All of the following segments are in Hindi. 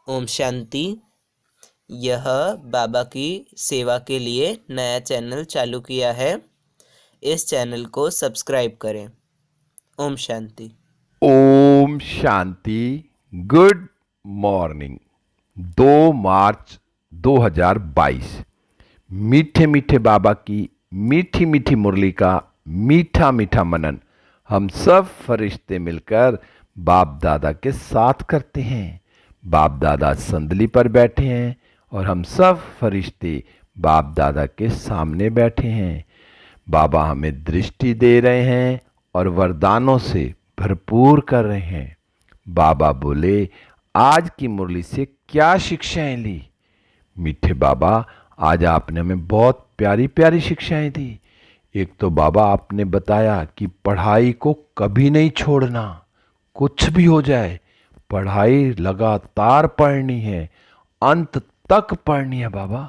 ओम शांति। यह बाबा की सेवा के लिए नया चैनल चालू किया है। इस चैनल को सब्सक्राइब करें। ओम शांति। ओम शांति। Good morning. 2 मार्च 2022। मीठे मीठे बाबा की मीठी मीठी मुरली का मीठा मीठा मनन हम सब फरिश्ते मिलकर बाप दादा के साथ करते हैं। बाप दादा संदली पर बैठे हैं और हम सब फरिश्ते बाप दादा के सामने बैठे हैं। बाबा हमें दृष्टि दे रहे हैं और वरदानों से भरपूर कर रहे हैं। बाबा बोले, आज की मुरली से क्या शिक्षाएं ली? मीठे बाबा, आज आपने हमें बहुत प्यारी प्यारी शिक्षाएं दी। एक तो बाबा आपने बताया कि पढ़ाई को कभी नहीं छोड़ना, कुछ भी हो जाए पढ़ाई लगातार पढ़नी है, अंत तक पढ़नी है। बाबा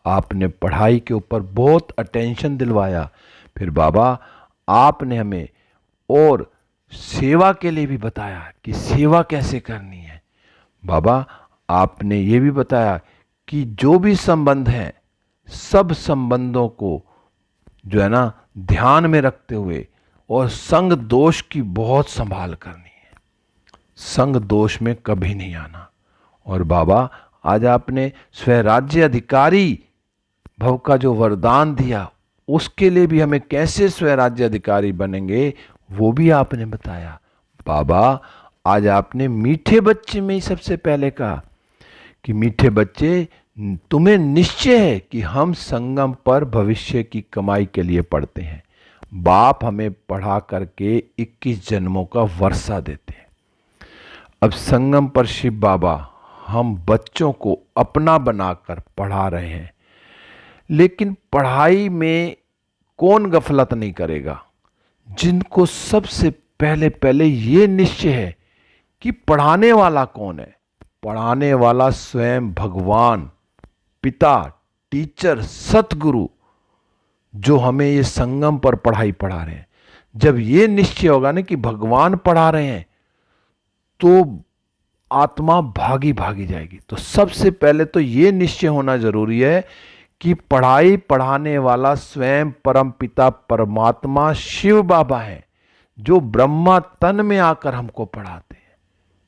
आपने पढ़ाई के ऊपर बहुत अटेंशन दिलवाया। फिर बाबा आपने हमें और सेवा के लिए भी बताया कि सेवा कैसे करनी है। बाबा आपने ये भी बताया कि जो भी संबंध हैं सब संबंधों को जो है ना ध्यान में रखते हुए और संग दोष की बहुत संभाल करनी है, संग दोष में कभी नहीं आना। और बाबा आज आपने स्वराज्य अधिकारी भव का जो वरदान दिया उसके लिए भी हमें कैसे स्वराज्य अधिकारी बनेंगे वो भी आपने बताया। बाबा आज आपने मीठे बच्चे में ही सबसे पहले कहा कि मीठे बच्चे, तुम्हें निश्चय है कि हम संगम पर भविष्य की कमाई के लिए पढ़ते हैं। बाप हमें पढ़ा करके 21 जन्मों का वर्षा देते हैं। अब संगम पर शिव बाबा हम बच्चों को अपना बनाकर पढ़ा रहे हैं, लेकिन पढ़ाई में कौन गफलत नहीं करेगा? जिनको सबसे पहले पहले ये निश्चय है कि पढ़ाने वाला कौन है। पढ़ाने वाला स्वयं भगवान पिता, टीचर, सतगुरु जो हमें ये संगम पर पढ़ाई पढ़ा रहे हैं। जब ये निश्चय होगा ना कि भगवान पढ़ा रहे हैं तो आत्मा भागी भागी जाएगी। तो सबसे पहले तो ये निश्चय होना जरूरी है कि पढ़ाई पढ़ाने वाला स्वयं परम पिता परमात्मा शिव बाबा है, जो ब्रह्मा तन में आकर हमको पढ़ाते हैं।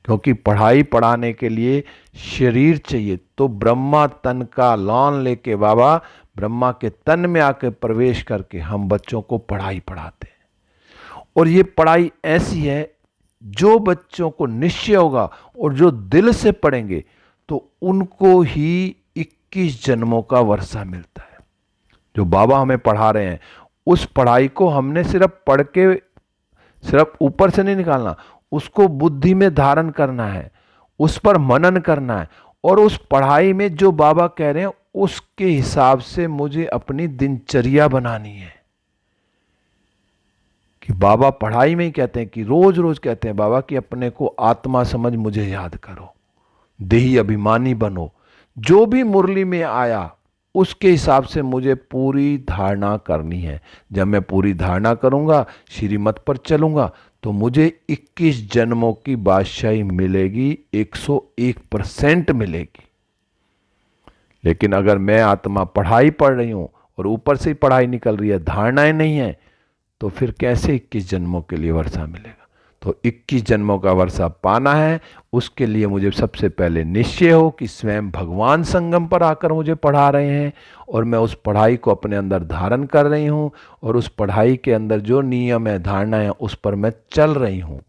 क्योंकि पढ़ाई पढ़ाने के लिए शरीर चाहिए, तो ब्रह्मा तन का लॉन लेके बाबा ब्रह्मा के तन में आकर प्रवेश करके हम बच्चों को पढ़ाई पढ़ाते हैं। और ये पढ़ाई ऐसी है जो बच्चों को निश्चय होगा और जो दिल से पढ़ेंगे तो उनको ही 21 जन्मों का वर्षा मिलता है। जो बाबा हमें पढ़ा रहे हैं उस पढ़ाई को हमने सिर्फ पढ़ के सिर्फ ऊपर से नहीं निकालना, उसको बुद्धि में धारण करना है, उस पर मनन करना है। और उस पढ़ाई में जो बाबा कह रहे हैं उसके हिसाब से मुझे अपनी दिनचर्या बनानी है। कि बाबा पढ़ाई में ही कहते हैं कि रोज रोज कहते हैं बाबा कि अपने को आत्मा समझ मुझे याद करो, देही अभिमानी बनो। जो भी मुरली में आया उसके हिसाब से मुझे पूरी धारणा करनी है। जब मैं पूरी धारणा करूंगा, श्रीमत पर चलूंगा, तो मुझे 21 जन्मों की बादशाही मिलेगी, 101% मिलेगी। लेकिन अगर मैं आत्मा पढ़ाई पढ़ रही हूं और ऊपर से ही पढ़ाई निकल रही है, धारणाएं नहीं है, तो फिर कैसे 21 जन्मों के लिए वर्षा मिलेगा? तो 21 जन्मों का वर्षा पाना है, उसके लिए मुझे सबसे पहले निश्चय हो कि स्वयं भगवान संगम पर आकर मुझे पढ़ा रहे हैं और मैं उस पढ़ाई को अपने अंदर धारण कर रही हूँ और उस पढ़ाई के अंदर जो नियम है, धारणा है, उस पर मैं चल रही हूँ।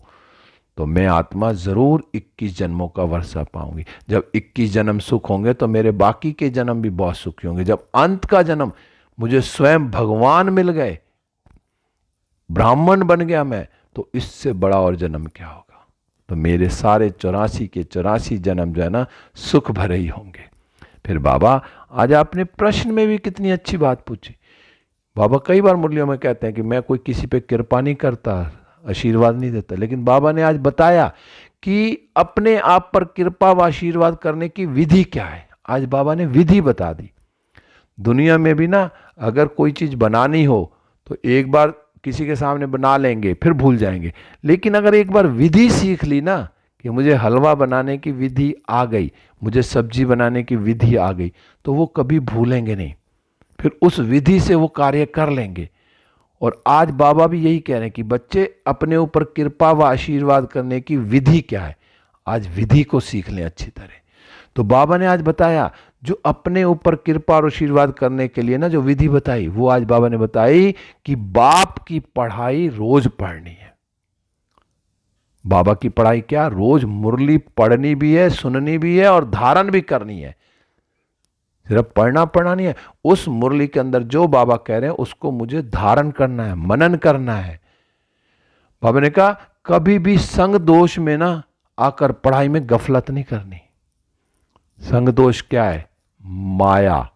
तो मैं आत्मा जरूर 21 जन्मों का वर्षा पाऊंगी। जब 21 जन्म सुख होंगे तो मेरे बाकी के जन्म भी बहुत सुखी होंगे। जब अंत का जन्म मुझे स्वयं भगवान मिल गए, ब्राह्मण बन गया मैं, तो इससे बड़ा और जन्म क्या होगा? तो मेरे सारे 84 के 84 जन्म जो है ना सुख भरे ही होंगे। फिर बाबा आज आपने प्रश्न में भी कितनी अच्छी बात पूछी। बाबा कई बार मुरलियों में कहते हैं कि मैं कोई किसी पे कृपा नहीं करता, आशीर्वाद नहीं देता, लेकिन बाबा ने आज बताया कि अपने आप पर कृपा व आशीर्वाद करने की विधि क्या है। आज बाबा ने विधि बता दी। दुनिया में भी ना अगर कोई चीज बनानी हो तो एक बार किसी के सामने बना लेंगे फिर भूल जाएंगे, लेकिन अगर एक बार विधि सीख ली ना कि मुझे हलवा बनाने की विधि आ गई, मुझे सब्जी बनाने की विधि आ गई, तो वो कभी भूलेंगे नहीं, फिर उस विधि से वो कार्य कर लेंगे। और आज बाबा भी यही कह रहे हैं कि बच्चे अपने ऊपर कृपा व आशीर्वाद करने की विधि क्या है, आज विधि को सीख लें अच्छी तरह। तो बाबा ने आज बताया जो अपने ऊपर कृपा और आशीर्वाद करने के लिए ना जो विधि बताई, वो आज बाबा ने बताई कि बाप की पढ़ाई रोज पढ़नी है। बाबा की पढ़ाई क्या, रोज मुरली पढ़नी भी है, सुननी भी है और धारण भी करनी है। सिर्फ पढ़ना पढ़ना नहीं है, उस मुरली के अंदर जो बाबा कह रहे हैं उसको मुझे धारण करना है, मनन करना है। बाबा ने कहा कभी भी संग दोष में ना आकर पढ़ाई में गफलत नहीं करनी। संग दोष क्या है, माया।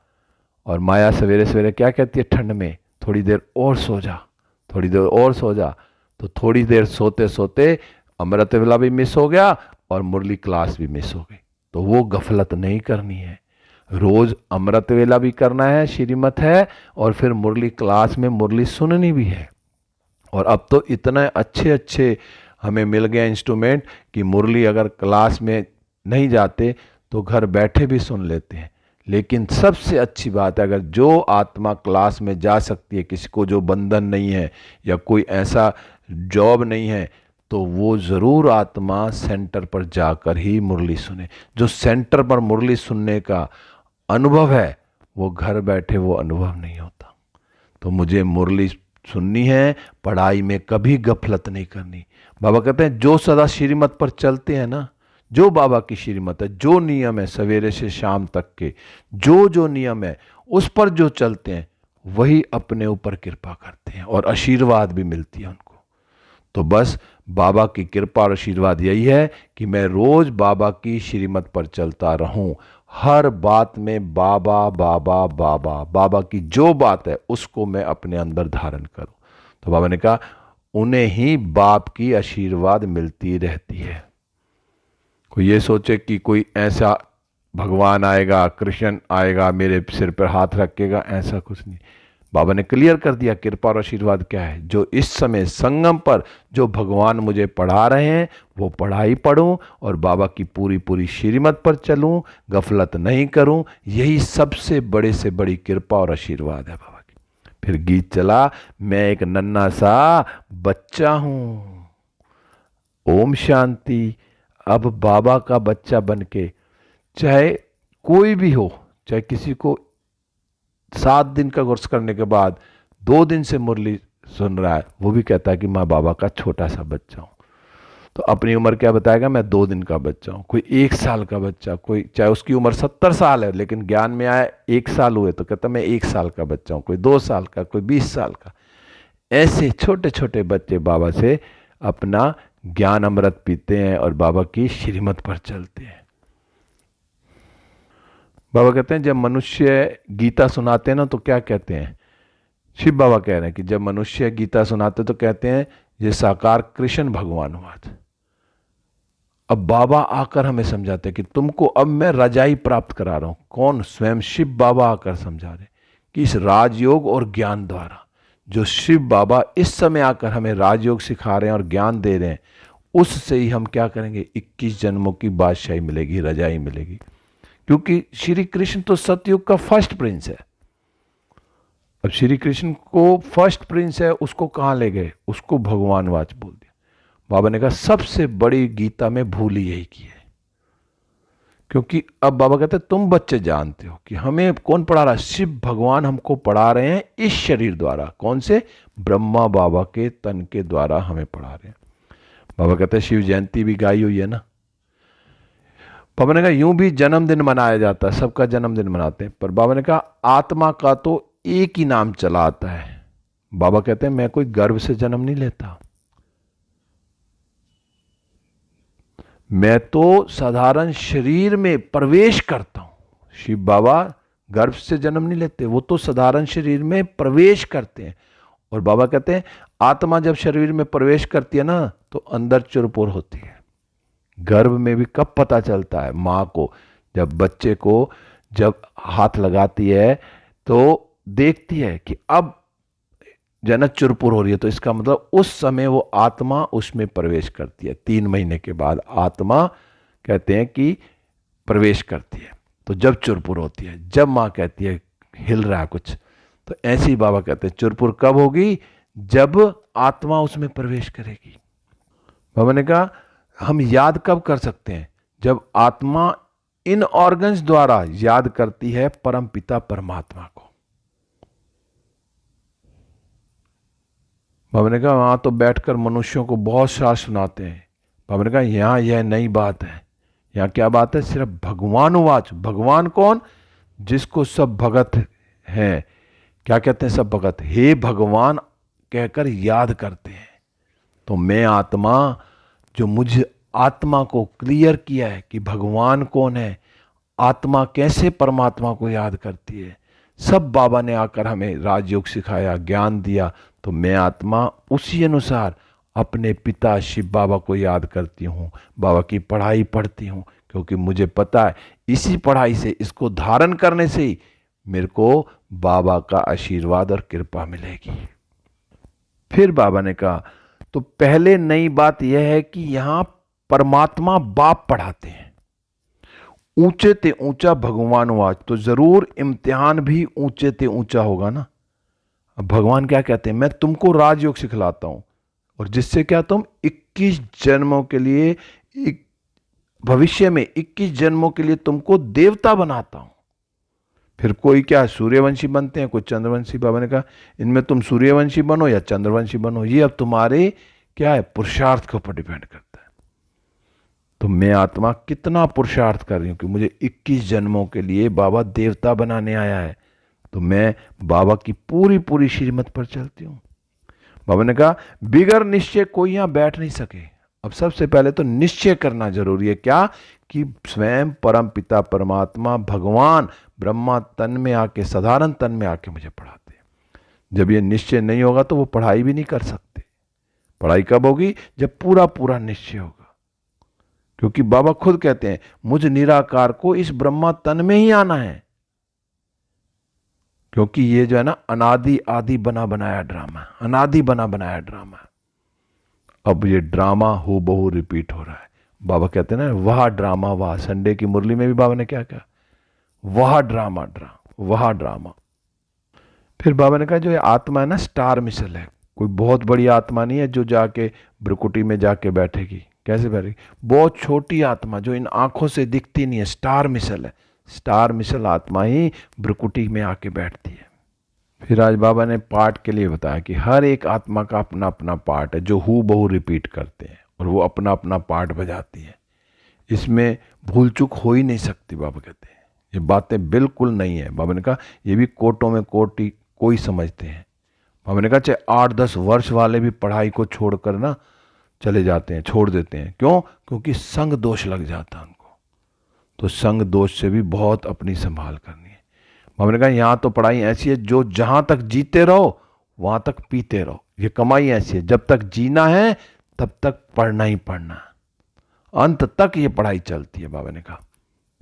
और माया सवेरे सवेरे क्या कहती है, ठंड में थोड़ी देर और सो जा, थोड़ी देर और सो जा। तो थोड़ी देर सोते सोते अमृत वेला भी मिस हो गया और मुरली क्लास भी मिस हो गई। तो वो गफलत नहीं करनी है, रोज अमृत वेला भी करना है, श्रीमत है, और फिर मुरली क्लास में मुरली सुननी भी है। और अब तो इतने अच्छे अच्छे हमें मिल गए इंस्ट्रूमेंट कि मुरली अगर क्लास में नहीं जाते तो घर बैठे भी सुन लेते हैं। लेकिन सबसे अच्छी बात है, अगर जो आत्मा क्लास में जा सकती है, किसी को जो बंधन नहीं है या कोई ऐसा जॉब नहीं है, तो वो ज़रूर आत्मा सेंटर पर जाकर ही मुरली सुने। जो सेंटर पर मुरली सुनने का अनुभव है वो घर बैठे वो अनुभव नहीं होता। तो मुझे मुरली सुननी है, पढ़ाई में कभी गफलत नहीं करनी। बाबा कहते हैं जो सदा श्रीमत पर चलते हैं ना, जो बाबा की श्रीमत है, जो नियम है सवेरे से शाम तक के जो नियम है उस पर जो चलते हैं वही अपने ऊपर कृपा करते हैं और आशीर्वाद भी मिलती है उनको। तो बस बाबा की कृपा और आशीर्वाद यही है कि मैं रोज बाबा की श्रीमत पर चलता रहूं, हर बात में बाबा बाबा बाबा, बाबा की जो बात है उसको मैं अपने अंदर धारण करूं। तो बाबा ने कहा उन्हें ही बाप की आशीर्वाद मिलती रहती है। कोई ये सोचे कि कोई ऐसा भगवान आएगा, कृष्ण आएगा, मेरे सिर पर हाथ रखेगा, ऐसा कुछ नहीं। बाबा ने क्लियर कर दिया कृपा और आशीर्वाद क्या है। जो इस समय संगम पर जो भगवान मुझे पढ़ा रहे हैं वो पढ़ाई पढ़ूं और बाबा की पूरी पूरी श्रीमत पर चलूं, गफलत नहीं करूं, यही सबसे बड़े से बड़ी कृपा और आशीर्वाद है बाबा की। फिर गीत चला, मैं एक नन्हा सा बच्चा हूं, ओम शांति। अब बाबा का बच्चा बनके, चाहे कोई भी हो, चाहे किसी को 7 दिन का कोर्स करने के बाद 2 दिन से मुरली सुन रहा है, वो भी कहता है कि मैं बाबा का छोटा सा बच्चा हूं। तो अपनी उम्र क्या बताएगा, मैं 2 दिन का बच्चा हूं। कोई 1 साल का बच्चा, कोई चाहे उसकी उम्र 70 साल है लेकिन ज्ञान में आए 1 साल हुए तो कहता मैं 1 साल का बच्चा हूं। कोई 2 साल का, कोई 20 साल का। ऐसे छोटे छोटे बच्चे बाबा से अपना ज्ञान अमृत पीते हैं और बाबा की श्रीमत पर चलते हैं। बाबा कहते हैं जब मनुष्य गीता सुनाते हैं ना तो क्या कहते हैं, शिव बाबा कह रहे हैं कि जब मनुष्य गीता सुनाते तो कहते हैं ये साकार कृष्ण भगवान हुआ था। अब बाबा आकर हमें समझाते हैं कि तुमको अब मैं रजाई प्राप्त करा रहा हूं। कौन, स्वयं शिव बाबा आकर समझा रहे कि इस राजयोग और ज्ञान द्वारा जो शिव बाबा इस समय आकर हमें राजयोग सिखा रहे हैं और ज्ञान दे रहे हैं, उससे ही हम क्या करेंगे, 21 जन्मों की बादशाही मिलेगी, रजाई मिलेगी। क्योंकि श्री कृष्ण तो सतयुग का फर्स्ट प्रिंस है। अब श्री कृष्ण को फर्स्ट प्रिंस है, उसको कहां ले गए, उसको भगवान वाच बोल दिया। बाबा ने कहा सबसे बड़ी गीता में भूल यही की है। क्योंकि अब बाबा कहते हैं तुम बच्चे जानते हो कि हमें कौन पढ़ा रहा है, शिव भगवान हमको पढ़ा रहे हैं इस शरीर द्वारा। कौन से, ब्रह्मा बाबा के तन के द्वारा हमें पढ़ा रहे हैं। बाबा कहते हैं शिव जयंती भी गाई हुई है ना। बाबा ने कहा यूं भी जन्मदिन मनाया जाता है, सबका जन्मदिन मनाते हैं, पर बाबा ने कहा आत्मा का तो एक ही नाम चला आता है। बाबा कहते हैं मैं कोई गर्भ से जन्म नहीं लेता, मैं तो साधारण शरीर में प्रवेश करता हूं। शिव बाबा गर्भ से जन्म नहीं लेते, वो तो साधारण शरीर में प्रवेश करते हैं। और बाबा कहते हैं आत्मा जब शरीर में प्रवेश करती है ना तो अंदर चुरपुर होती है। गर्भ में भी कब पता चलता है, माँ को, जब बच्चे को जब हाथ लगाती है तो देखती है कि अब जो है ना चुरपुर हो रही है, तो इसका मतलब उस समय वो आत्मा उसमें प्रवेश करती है। 3 महीने के बाद आत्मा कहते हैं कि प्रवेश करती है। तो जब चुरपुर होती है, जब माँ कहती है हिल रहा है कुछ, तो ऐसे ही बाबा कहते हैं चुरपुर कब होगी, जब आत्मा उसमें प्रवेश करेगी। बाबा ने कहा हम याद कब कर सकते हैं, जब आत्मा इन ऑर्गन्स द्वारा याद करती है परम पिता परमात्मा को। बाबा ने कहा वहां तो बैठकर मनुष्यों को बहुत शास्त्र सुनाते हैं। बाबा ने कहा यहां यह नई बात है। यहाँ क्या बात है, सिर्फ भगवानुवाच। भगवान कौन, जिसको सब भगत हैं, क्या कहते हैं सब भगत, हे भगवान कहकर याद करते हैं। तो मैं आत्मा, जो मुझे आत्मा को क्लियर किया है कि भगवान कौन है, आत्मा कैसे परमात्मा को याद करती है, सब बाबा ने आकर हमें राजयोग सिखाया, ज्ञान दिया। तो मैं आत्मा उसी अनुसार अपने पिता शिव बाबा को याद करती हूँ, बाबा की पढ़ाई पढ़ती हूँ, क्योंकि मुझे पता है इसी पढ़ाई से, इसको धारण करने से ही मेरे को बाबा का आशीर्वाद और कृपा मिलेगी। फिर बाबा ने कहा तो पहले नई बात यह है कि यहां परमात्मा बाप पढ़ाते हैं, ऊंचे ते ऊंचा भगवानुवाच, तो जरूर इम्तिहान भी ऊंचे ते ऊंचा होगा ना। अब भगवान क्या कहते हैं, मैं तुमको राजयोग सिखलाता हूं, और जिससे क्या तुम 21 जन्मों के लिए, भविष्य में 21 जन्मों के लिए तुमको देवता बनाता हूं। फिर कोई क्या सूर्यवंशी बनते हैं, कोई चंद्रवंशी। बाबा ने कहा इनमें तुम सूर्यवंशी बनो या चंद्रवंशी बनो, ये अब तुम्हारे क्या है पुरुषार्थ के ऊपर डिपेंड करता है। तो मैं आत्मा कितना पुरुषार्थ कर रही हूं कि मुझे 21 जन्मों के लिए बाबा देवता बनाने आया है, तो मैं बाबा की पूरी पूरी श्रीमत पर चलती हूं। बाबा ने कहा बिगर निश्चय कोई यहां बैठ नहीं सके। अब सबसे पहले तो निश्चय करना जरूरी है, क्या, कि स्वयं परम पिता परमात्मा भगवान ब्रह्मा तन में आके, साधारण तन में आके मुझे पढ़ाते हैं। जब ये निश्चय नहीं होगा तो वो पढ़ाई भी नहीं कर सकते। पढ़ाई कब होगी, जब पूरा पूरा निश्चय होगा। क्योंकि बाबा खुद कहते हैं मुझ निराकार को इस ब्रह्मा तन में ही आना है, क्योंकि ये जो है ना अनादि आदि बना बनाया ड्रामा, अनादि बना बनाया ड्रामा। अब ये ड्रामा हो बहु रिपीट हो रहा है। बाबा कहते हैं ना वह ड्रामा वह, संडे की मुरली में भी बाबा ने क्या कहा, वह ड्रामा वह ड्रामा। फिर बाबा ने कहा जो ये आत्मा है ना स्टार मिसल है, कोई बहुत बड़ी आत्मा नहीं है जो जाके ब्रकुटी में जाके बैठेगी। कैसे बैठेगी, बहुत छोटी आत्मा जो इन आंखों से दिखती नहीं है, स्टार मिसल है। स्टार मिसल आत्मा ही ब्रकुटी में आके बैठती है। फिर आज बाबा ने पार्ट के लिए बताया कि हर एक आत्मा का अपना अपना पार्ट है जो हू बहु रिपीट करते हैं, और वो अपना अपना पार्ट बजाती है। इसमें भूल चूक हो ही नहीं सकती। बाबा कहते हैं ये बातें बिल्कुल नहीं है। बाबा ने कहा ये भी कोटों में कोटी कोई समझते हैं। बाबा ने कहा चाहे 8-10 वर्ष वाले भी पढ़ाई को छोड़कर ना चले जाते हैं, छोड़ देते हैं। क्यों, क्योंकि संग दोष लग जाता है उनको। तो संग दोष से भी बहुत अपनी संभाल करनी है। बाबा ने कहा यहाँ तो पढ़ाई ऐसी है जो जहां तक जीते रहो वहां तक पीते रहो। ये कमाई ऐसी है, जब तक जीना है तब तक पढ़ना ही पढ़ना, अंत तक ये पढ़ाई चलती है। बाबा ने कहा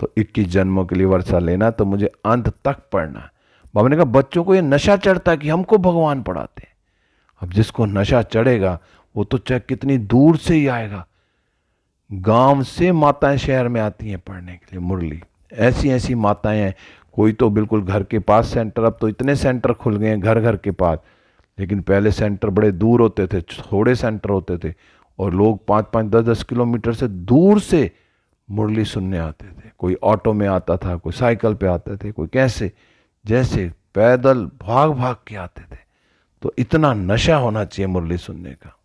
तो 21 जन्मों के लिए वर्षा लेना तो मुझे अंत तक पढ़ना है। बाबा ने कहा बच्चों को ये नशा चढ़ता है कि हमको भगवान पढ़ाते हैं। अब जिसको नशा चढ़ेगा वो तो चाहे कितनी दूर से ही आएगा। गांव से माताएं शहर में आती हैं पढ़ने के लिए मुरली, ऐसी ऐसी माताएं हैं। कोई तो बिल्कुल घर के पास सेंटर, अब तो इतने सेंटर खुल गए हैं घर घर के पास, लेकिन पहले सेंटर बड़े दूर होते थे, थोड़े सेंटर होते थे, और लोग 5-5, 10-10 किलोमीटर से दूर से मुरली सुनने आते थे। कोई ऑटो में आता था, कोई साइकिल पे आते थे, कोई कैसे, जैसे पैदल भाग भाग के आते थे। तो इतना नशा होना चाहिए मुरली सुनने का।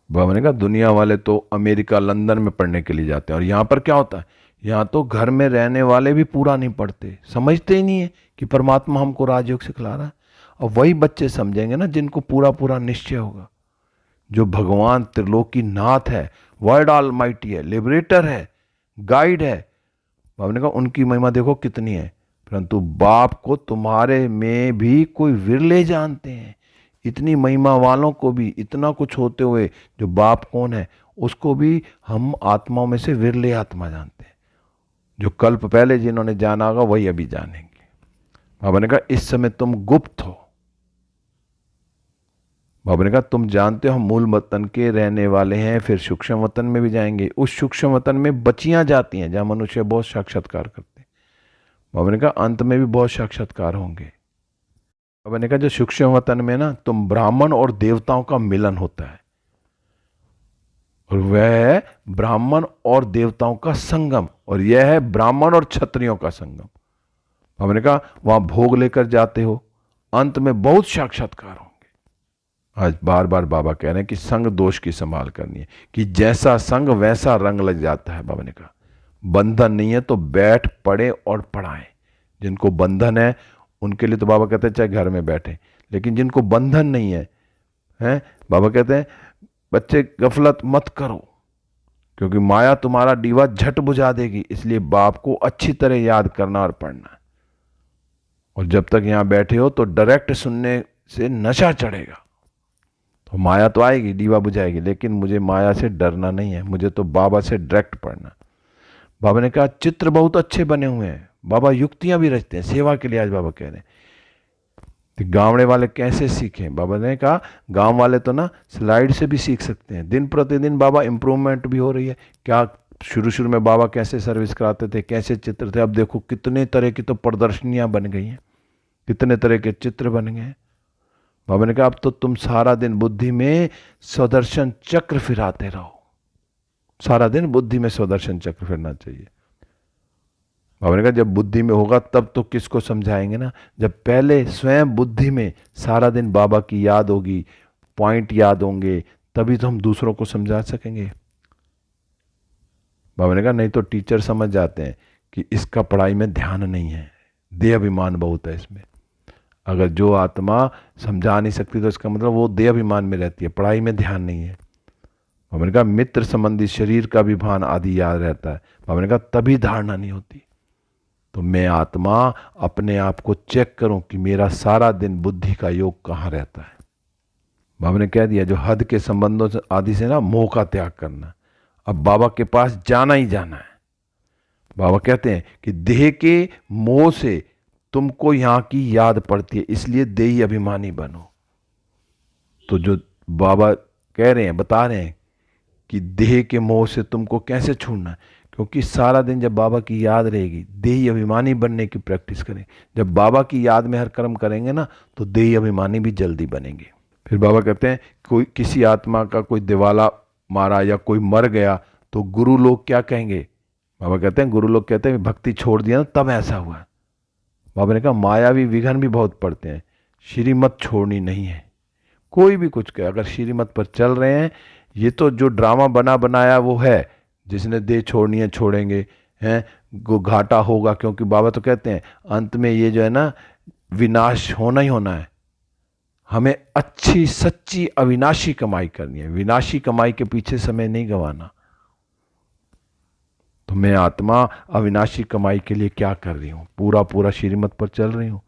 बाबा ने कहा दुनिया वाले तो अमेरिका लंदन में पढ़ने के लिए जाते हैं, और यहाँ पर क्या होता है, यहाँ तो घर में रहने वाले भी पूरा नहीं पढ़ते, समझते ही नहीं है कि परमात्मा हमको राजयोग सिखला रहा है। और वही बच्चे समझेंगे ना जिनको पूरा पूरा निश्चय होगा, जो भगवान त्रिलोकी नाथ है, वर्ल्ड ऑलमाइटी है, लिबरेटर है, गाइड है। बाबा ने कहा उनकी महिमा देखो कितनी है, परंतु बाप को तुम्हारे में भी कोई विरले जानते हैं। इतनी महिमा वालों को भी, इतना कुछ होते हुए जो बाप कौन है उसको भी हम आत्माओं में से विरले आत्मा जानते हैं। जो कल्प पहले जिन्होंने जाना होगा वही अभी जानेंगे। बाबा ने कहा इस समय तुम गुप्त हो, बाबा ने कहा तुम जानते हो हम मूल वतन के रहने वाले हैं, फिर सूक्ष्म वतन में भी जाएंगे। उस सूक्ष्म वतन में बचियां जाती हैं जहां मनुष्य बहुत साक्षात्कार करते हैं। बाबा ने कहा अंत में भी बहुत साक्षात्कार होंगे। बाबा ने कहा जो सूक्ष्म वतन में ना तुम ब्राह्मण और देवताओं का मिलन होता है, और वह है ब्राह्मण और देवताओं का संगम, और यह है ब्राह्मण और क्षत्रियों का संगम। बाबा ने कहा वहां भोग लेकर जाते हो, अंत में बहुत साक्षात्कार होंगे। आज बार बार बाबा कह रहे हैं कि संग दोष की संभाल करनी है, कि जैसा संग वैसा रंग लग जाता है। बाबा ने कहा बंधन नहीं है तो बैठ पढ़े और पढ़ाएं। जिनको बंधन है उनके लिए तो बाबा कहते हैं चाहे घर में बैठे, लेकिन जिनको बंधन नहीं है, हैं बाबा कहते हैं बच्चे गफलत मत करो, क्योंकि माया तुम्हारा डीवा झट बुझा देगी। इसलिए बाप को अच्छी तरह याद करना और पढ़ना। और जब तक यहां बैठे हो तो डायरेक्ट सुनने से नशा चढ़ेगा। तो माया तो आएगी, डीवा बुझाएगी, लेकिन मुझे माया से डरना नहीं है, मुझे तो बाबा से डायरेक्ट पढ़ना। बाबा ने कहा चित्र बहुत अच्छे बने हुए हैं, बाबा युक्तियां भी रचते हैं सेवा के लिए। आज बाबा कह रहे हैं तो गाँव वाले कैसे सीखें। बाबा ने कहा गांव वाले तो ना स्लाइड से भी सीख सकते हैं। दिन प्रतिदिन बाबा इम्प्रूवमेंट भी हो रही है। क्या शुरू शुरू में बाबा कैसे सर्विस कराते थे, कैसे चित्र थे, अब देखो कितने तरह की तो प्रदर्शनियां बन गई हैं, कितने तरह के चित्र बन गए हैं। बाबा ने कहा अब तो तुम सारा दिन बुद्धि में स्वदर्शन चक्र फिराते रहो। सारा दिन बुद्धि में स्वदर्शन चक्र फिरना चाहिए। बाबा ने कहा जब बुद्धि में होगा तब तो किसको समझाएंगे ना। जब पहले स्वयं बुद्धि में सारा दिन बाबा की याद होगी, पॉइंट याद होंगे, तभी तो हम दूसरों को समझा सकेंगे। बाबा ने कहा नहीं तो टीचर समझ जाते हैं कि इसका पढ़ाई में ध्यान नहीं है, देह अभिमान बहुत है इसमें। अगर जो आत्मा समझा नहीं सकती तो इसका मतलब वो देह अभिमान में रहती है, पढ़ाई में ध्यान नहीं है। बाबा ने कहा मित्र संबंधी शरीर का भी भान आदि याद रहता है। बाबा ने कहा तभी धारणा नहीं होती। तो मैं आत्मा अपने आप को चेक करूं कि मेरा सारा दिन बुद्धि का योग कहाँ रहता है। बाबा ने कह दिया जो हद के संबंधों से आदि से ना मोह का त्याग करना। अब बाबा के पास जाना ही जाना है। बाबा कहते हैं कि देह के मोह से तुमको यहां की याद पड़ती है, इसलिए देही अभिमानी बनो। तो जो बाबा कह रहे हैं, बता रहे हैं कि देह के मोह से तुमको कैसे छूटना है, क्योंकि सारा दिन जब बाबा की याद रहेगी, देही अभिमानी बनने की प्रैक्टिस करें। जब बाबा की याद में हर कर्म करेंगे ना तो देही अभिमानी भी जल्दी बनेंगे। फिर बाबा कहते हैं कोई किसी आत्मा का कोई दिवाला मारा या कोई मर गया तो गुरु लोग क्या कहेंगे। बाबा कहते हैं गुरु लोग कहते हैं भक्ति छोड़ दिया ना तब ऐसा हुआ। बाबा ने कहा मायावी विघन भी बहुत पड़ते हैं, श्रीमत छोड़नी नहीं है। कोई भी कुछ कहे, अगर श्रीमत पर चल रहे हैं, ये तो जो ड्रामा बना बनाया वो है, जिसने देह छोड़नी है छोड़ेंगे, हैं वो घाटा होगा। क्योंकि बाबा तो कहते हैं अंत में ये जो है ना विनाश होना ही होना है। हमें अच्छी सच्ची अविनाशी कमाई करनी है, विनाशी कमाई के पीछे समय नहीं गंवाना। तो मैं आत्मा अविनाशी कमाई के लिए क्या कर रही हूं, पूरा पूरा श्रीमत पर चल रही हूं।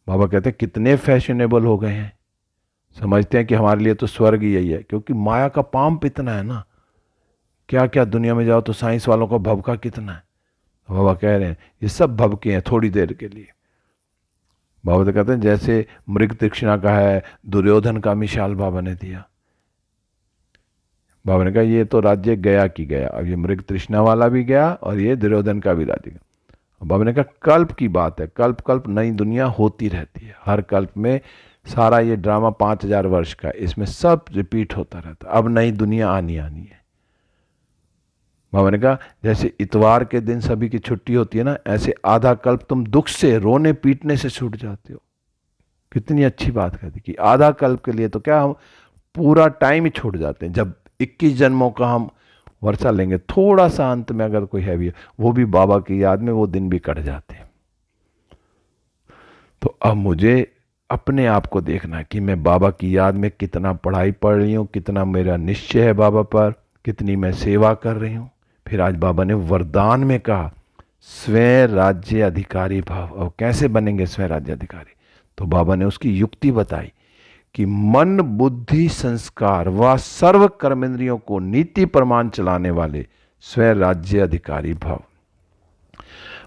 बाबा कहते हैं कितने फैशनेबल हो गए हैं, समझते हैं कि हमारे लिए तो स्वर्ग ही यही है, क्योंकि माया का पाम्प इतना है ना। क्या क्या दुनिया में जाओ तो साइंस वालों का भवका कितना है। बाबा कह रहे हैं ये सब भवके हैं थोड़ी देर के लिए। बाबा तो कहते हैं जैसे मृग तृष्णा का है, दुर्योधन का मिसाल बाबा ने दिया। बाबा ने कहा ये तो राज्य गया कि गया, अब ये मृग तृष्णा वाला भी गया और ये दुर्योधन का भी राज्य गया। बाबा ने कहा कल्प की बात है, कल्प कल्प नई दुनिया होती रहती है। हर कल्प में सारा ये ड्रामा 5000 वर्ष का, इसमें सब रिपीट होता रहता है। अब नई दुनिया आनी आनी है। बाबा ने कहा जैसे इतवार के दिन सभी की छुट्टी होती है ना, ऐसे आधा कल्प तुम दुख से रोने पीटने से छूट जाते हो। कितनी अच्छी बात कहती कि आधा कल्प के लिए तो क्या हम पूरा टाइम ही छूट जाते हैं। जब 21 जन्मों का हम वर्षा लेंगे, थोड़ा सा अंत में अगर कोई हैवी है, वो भी बाबा की याद में वो दिन भी कट जाते हैं। तो अब मुझे अपने आप को देखना है कि मैं बाबा की याद में कितना पढ़ाई पढ़ रही हूँ, कितना मेरा निश्चय है बाबा पर, कितनी मैं सेवा कर रही हूँ। फिर आज बाबा ने वरदान में कहा स्वयं राज्य अधिकारी भाव। और कैसे बनेंगे स्वयं राज्य अधिकारी, तो बाबा ने उसकी युक्ति बताई कि मन बुद्धि संस्कार व सर्व कर्मेंद्रियों को नीति प्रमाण चलाने वाले स्वयं राज्य अधिकारी भाव।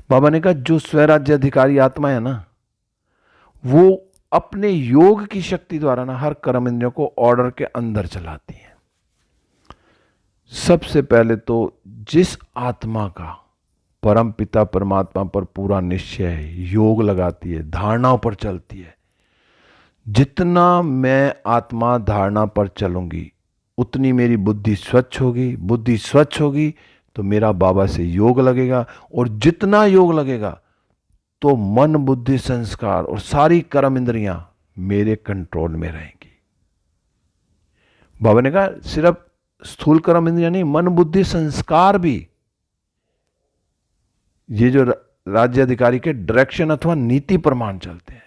बाबा ने कहा जो स्वयं राज्य अधिकारी आत्मा है ना, वो अपने योग की शक्ति द्वारा ना हर कर्म इंद्रियों को ऑर्डर के अंदर चलाती हैं। सबसे पहले तो जिस आत्मा का परम पिता परमात्मा पर पूरा निश्चय है, योग लगाती है, धारणाओं पर चलती है, जितना मैं आत्मा धारणा पर चलूंगी उतनी मेरी बुद्धि स्वच्छ होगी, बुद्धि स्वच्छ होगी तो मेरा बाबा से योग लगेगा, और जितना योग लगेगा तो मन बुद्धि संस्कार और सारी कर्म इंद्रियां मेरे कंट्रोल में रहेंगी। बाबा ने कहा सिर्फ स्थूल कर्म इंद्रियां नहीं, मन बुद्धि संस्कार भी, ये जो राज्य अधिकारी के डायरेक्शन अथवा नीति प्रमाण चलते हैं,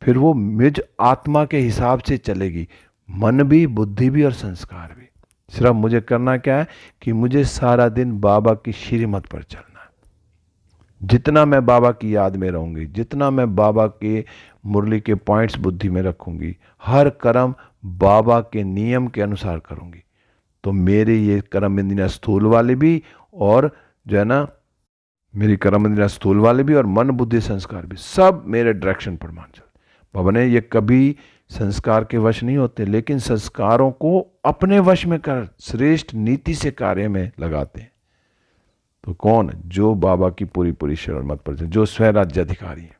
फिर वो निज आत्मा के हिसाब से चलेगी, मन भी बुद्धि भी और संस्कार भी। सिर्फ मुझे करना क्या है कि मुझे सारा दिन बाबा की श्रीमत पर चलना है। जितना मैं बाबा की याद में रहूंगी, जितना मैं बाबा के मुरली के पॉइंट्स बुद्धि में रखूंगी, हर कर्म बाबा के नियम के अनुसार करूंगी, तो मेरे ये कर्म इंद्रियां स्थूल वाले भी और जो है ना मेरी कर्म इंद्रियां स्थूल वाले भी और मन बुद्धि संस्कार भी सब मेरे डायरेक्शन पर मान चलते। बाबा ने ये कभी संस्कार के वश नहीं होते, लेकिन संस्कारों को अपने वश में कर श्रेष्ठ नीति से कार्य में लगाते हैं। तो कौन? जो बाबा की पूरी पूरी शरण मत पर, जो स्वयं राज्य अधिकारी है।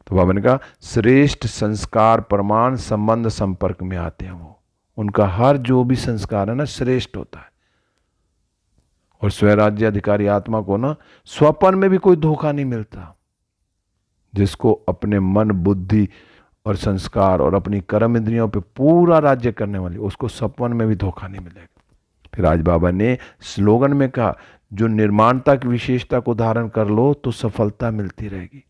तो बाबा ने कहा श्रेष्ठ संस्कार प्रमाण संबंध संपर्क में आते हैं, वो उनका हर जो भी संस्कार है ना श्रेष्ठ होता है। और स्वयं राज्य अधिकारी आत्मा को ना स्वप्न में भी कोई धोखा नहीं मिलता। जिसको अपने मन बुद्धि और संस्कार और अपनी कर्म इंद्रियों पे पूरा राज्य करने वाली, उसको सपन में भी धोखा नहीं मिलेगा। फिर आज बाबा ने स्लोगन में कहा जो निर्माणता की विशेषता को धारण कर लो तो सफलता मिलती रहेगी।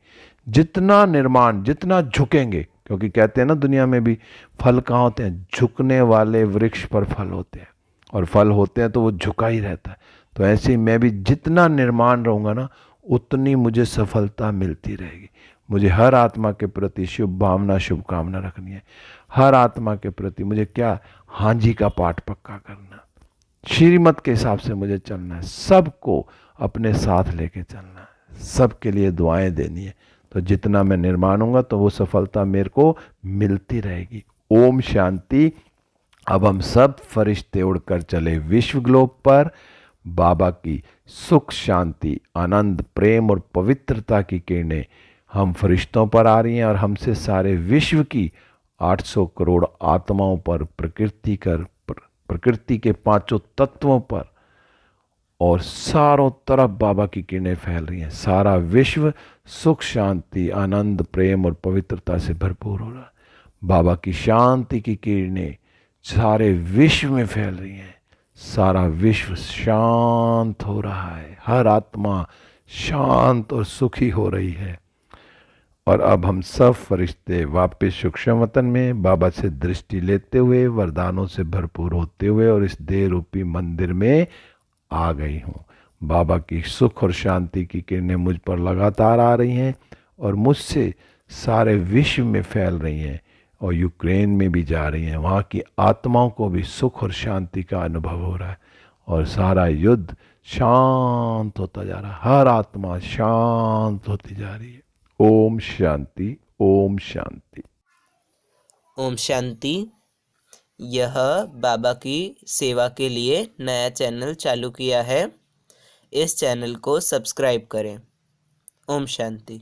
जितना निर्माण, जितना झुकेंगे, क्योंकि कहते हैं ना दुनिया में भी फल कहाँ होते हैं? झुकने वाले वृक्ष पर फल होते हैं, और फल होते हैं तो वो झुका ही रहता है। तो ऐसे ही मैं भी जितना निर्माण रहूंगा ना उतनी मुझे सफलता मिलती रहेगी। मुझे हर आत्मा के प्रति शुभ भावना शुभकामना रखनी है। हर आत्मा के प्रति मुझे क्या? हाँ जी का पाठ पक्का करना, श्रीमत के हिसाब से मुझे चलना है, सबको अपने साथ लेके चलना है, सबके लिए दुआएं देनी है। तो जितना मैं निर्माण होऊंगा तो वो सफलता मेरे को मिलती रहेगी। ओम शांति। अब हम सब फरिश्ते उड़कर चले विश्व ग्लोब पर। बाबा की सुख शांति आनंद प्रेम और पवित्रता की किरणें हम फरिश्तों पर आ रही हैं और हमसे सारे विश्व की 800 करोड़ आत्माओं पर, प्रकृति के पांचों तत्वों पर, और चारों तरफ बाबा की किरणें फैल रही हैं। सारा विश्व सुख शांति आनंद प्रेम और पवित्रता से भरपूर हो रहा है। बाबा की शांति की किरणें सारे विश्व में फैल रही हैं। सारा विश्व शांत हो रहा है, हर आत्मा शांत और सुखी हो रही है। और अब हम सब फरिश्ते वापस सूक्ष्म वतन में बाबा से दृष्टि लेते हुए वरदानों से भरपूर होते हुए और इस देह रूपी मंदिर में आ गई हूँ। बाबा की सुख और शांति की किरणें मुझ पर लगातार आ रही हैं और मुझसे सारे विश्व में फैल रही हैं और यूक्रेन में भी जा रही हैं। वहाँ की आत्माओं को भी सुख और शांति का अनुभव हो रहा है और सारा युद्ध शांत होता जा रहा है। हर आत्मा शांत होती जा रही है। ओम शांति, ओम शांति। ओम शांति। यह बाबा की सेवा के लिए नया चैनल चालू किया है। इस चैनल को सब्सक्राइब करें। ओम शांति।